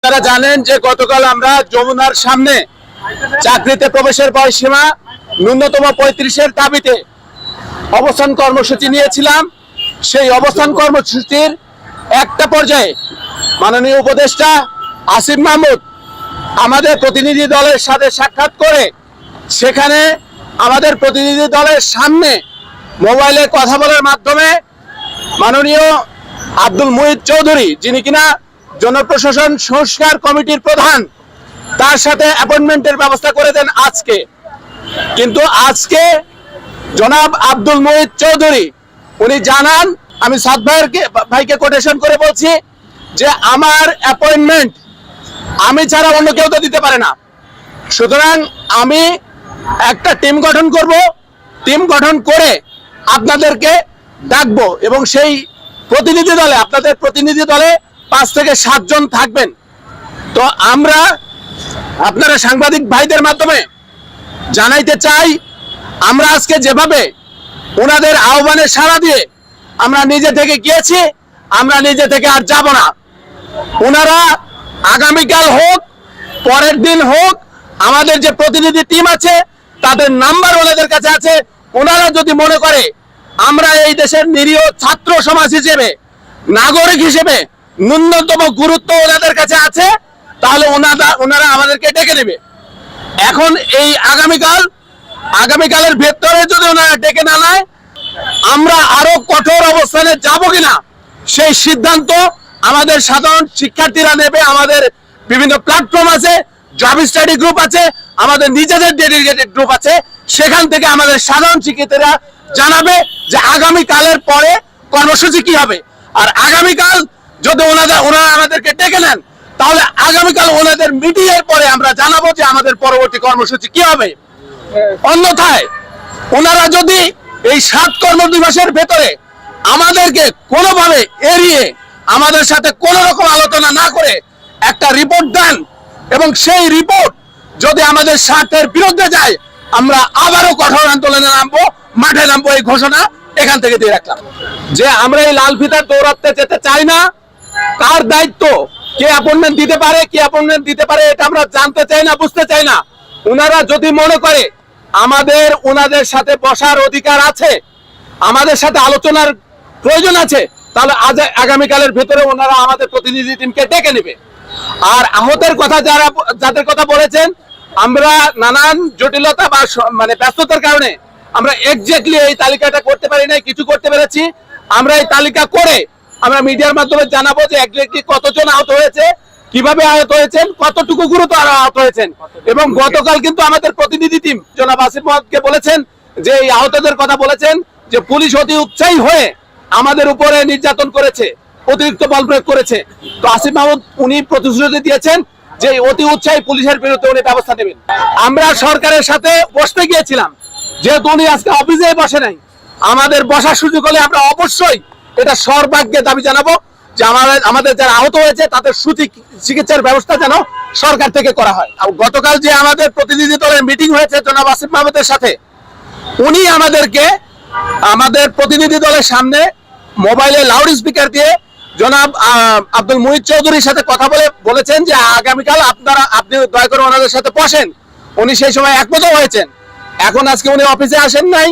আপনারা জানেন যে গতকাল আমরা যমুনার সামনে চাকরিতে প্রবেশের বয়সীমা ন্যূনতম 35-এর দাবিতে অবস্থান কর্মসূচি নিয়েছিলাম। সেই অবস্থান কর্মসূচির একটা পর্যায়ে মাননীয় উপদেষ্টা আসিফ মাহমুদ আমাদের প্রতিনিধি দলের সাথে সাক্ষাৎ করে সেখানে আমাদের প্রতিনিধি দলের সামনে মোবাইলে কথা বলার মাধ্যমে মাননীয় আব্দুল মুহিত চৌধুরী, যিনি কিনা জনপ্রশাসন সংস্কার কমিটির প্রধান, তার সাথে অ্যাপয়েন্টমেন্টের ব্যবস্থা করে দেন আজকে। কিন্তু আজকে জনাব আব্দুল মুহিত চৌধুরী উনি জানান, আমি সাদ ভাইকে কোটেশন করে বলছি যে আমার অ্যাপয়েন্টমেন্ট আমি ছাড়া অন্য কেউ তো দিতে পারে না, সুতরাং আমি একটা টিম গঠন করব, টিম গঠন করে আপনাদেরকে ডাকবো এবং সেই প্রতিনিধি দলে আপনাদের প্রতিনিধি দলে 5 থেকে 7 জন থাকবেন। তো আমরা আপনারা সাংবাদিক ভাইদের মাধ্যমে জানাইতে চাই, আমরা আজকে যেভাবে ওনাদের আহ্বানে সাড়া দিয়ে আমরা নিজে থেকে গিয়েছি, আমরা নিজে থেকে আর যাব না। ওনারা আগামীকাল হোক, পরের দিন হোক, আমাদের যে প্রতিনিধি টিম আছে তাদের নাম্বার ওনাদের কাছে আছে। ওনারা যদি মনে করে আমরা এই দেশের নিরীহ ছাত্র সমাজ হিসেবে, নাগরিক হিসেবে ন্যূনতম গুরুত্ব ওনাদের কাছে আছে, তাহলে ওনারা আমাদেরকে ডেকে নেবে। এখন এই আগামীকালের ভেতরে যদি ওনারা ডেকে না নেয়, আমরা আরো কঠোর অবস্থানে যাব কিনা সেই সিদ্ধান্ত আমাদের সাধারণ শিক্ষার্থীরা নেবে। আমাদের বিভিন্ন প্ল্যাটফর্ম আছে, জব স্টাডি গ্রুপ আছে, আমাদের নিজেদের ডেডিকেটেড গ্রুপ আছে, সেখান থেকে আমাদের সাধারণ শিক্ষার্থীরা জানাবে যে আগামীকালের পরে কর্মসূচি কি হবে। আর আগামীকাল যদি ওনারা আমাদেরকে ডেকে নেন, তাহলে আগামীকাল ওনাদের মিটিংয়ের পরে আমরা জানাবো যে আমাদের পরবর্তী কর্মসূচি কি হবে। অন্যথায় ওনারা যদি এই 7 কর্মদিবসের ভেতরে আমাদেরকে কোনোভাবে এড়িয়ে আমাদের সাথে কোনো রকম আলোচনা না করে একটা রিপোর্ট দেন এবং সেই রিপোর্ট যদি আমাদের স্বার্থের বিরুদ্ধে যায়, আমরা আবারও কঠোর আন্দোলনে নামবো, মাঠে নামবো। এই ঘোষণা এখান থেকে দিয়ে রাখলাম যে আমরা এই লাল ফিতার দৌড়াতে যেতে চাই না। কার দায়িত্ব, কে অ্যাপয়েন্টমেন্ট দিতে পারে, কে অ্যাপয়েন্টমেন্ট দিতে পারে, এটা আমরা জানতে চাই না, বুঝতে চাই না। ওনারা যদি মনে করে আমাদের ওনাদের সাথে বসার অধিকার আছে, আমাদের সাথে আলোচনার প্রয়োজন আছে, তাহলে আগামীকালের ভেতরে ওনারা আমাদের প্রতিনিধি টিমকে ডেকে নেবে। আর আহতের কথা যাদের কথা বলেছেন, আমরা নানান জটিলতা বা মানে ব্যস্ততার কারণে আমরা এক্স্যাক্টলি এই তালিকাটা করতে পারি নাই, কিছু করতে পেরেছি। আমরা এই তালিকা করে আমরা মিডিয়ার মাধ্যমে জানাবো যে এক্স্যাক্টলি কতজন আহত হয়েছে, কিভাবে আহত হয়েছেন, কতটুকু গুরুতর আহত হয়েছেন। এবং গতকাল কিন্তু আমাদের প্রতিনিধি টিম জনাব আসিফ মাহমুদকে বলেছেন যে এই আহতদের কথা বলেছেন যে পুলিশ অতি উৎসাহী হয়ে আমাদের উপরে নির্যাতন করেছে, অতিরিক্ত বল প্রয়োগ করেছে। তো আসিফ মাহমুদ উনি প্রতিশ্রুতি দিয়েছেন যে অতি উৎসাহী পুলিশের বিরুদ্ধে উনি ব্যবস্থা নেবেন। আমরা সরকারের সাথে বসতে গিয়েছিলাম, যেহেতু উনি আজকে অফিসে বসে নাই, আমাদের বসার সুযোগ হলে আমরা অবশ্যই এটা সর্বাগ্যে দাবি জানাবো যে আমাদের যারা আহত হয়েছে তাদের চিকিৎসার ব্যবস্থা যেন সরকার থেকে করা হয়। গতকাল যে আমাদের প্রতিনিধি দলের মিটিং হয়েছে জনাব আসিফ মাহমুদের সাথে, উনি আমাদেরকে আমাদের প্রতিনিধি দলের সামনে মোবাইলে লাউড স্পিকার দিয়ে জনাব আব্দুল মুহিত চৌধুরীর সাথে কথা বলেছেন যে আগামীকাল আপনি দয়া করে ওনাদের সাথে বসেন। উনি সেই সময় একমতও হয়েছেন। এখন আজকে উনি অফিসে আসেন নাই,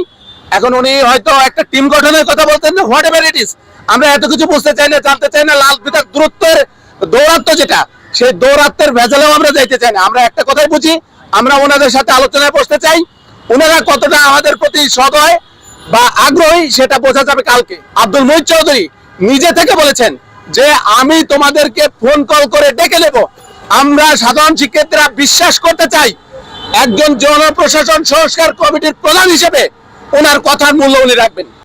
এখন উনি হয়তো একটা টিম গঠনের কথা বলতেন, হোয়াট এভার ইট ইজ। আমরা এত কিছু বুঝতে চাই না, জানতে চাই না। লাল ফিতার দৌরাত্ম যেটা, সেই দৌরাত্মের ভেজালেও আমরা যাইতে চাই না। আমরা একটা কথাই বুঝি, আমরা ওনাদের সাথে আলোচনায় বসতে চাই। ওনারা কতটা আমাদের প্রতি সদয় বা আগ্রহী সেটা বোঝা যাবে কালকে। আব্দুল মুহিত চৌধুরী নিজে থেকে বলেছেন যে আমি তোমাদেরকে ফোন কল করে ডেকে নেব। আমরা সাধারণ শিক্ষার্থীরা বিশ্বাস করতে চাই একজন জনপ্রশাসন সংস্কার কমিটির প্রধান হিসেবে ওনার কথার মূল্য উনি রাখবেন।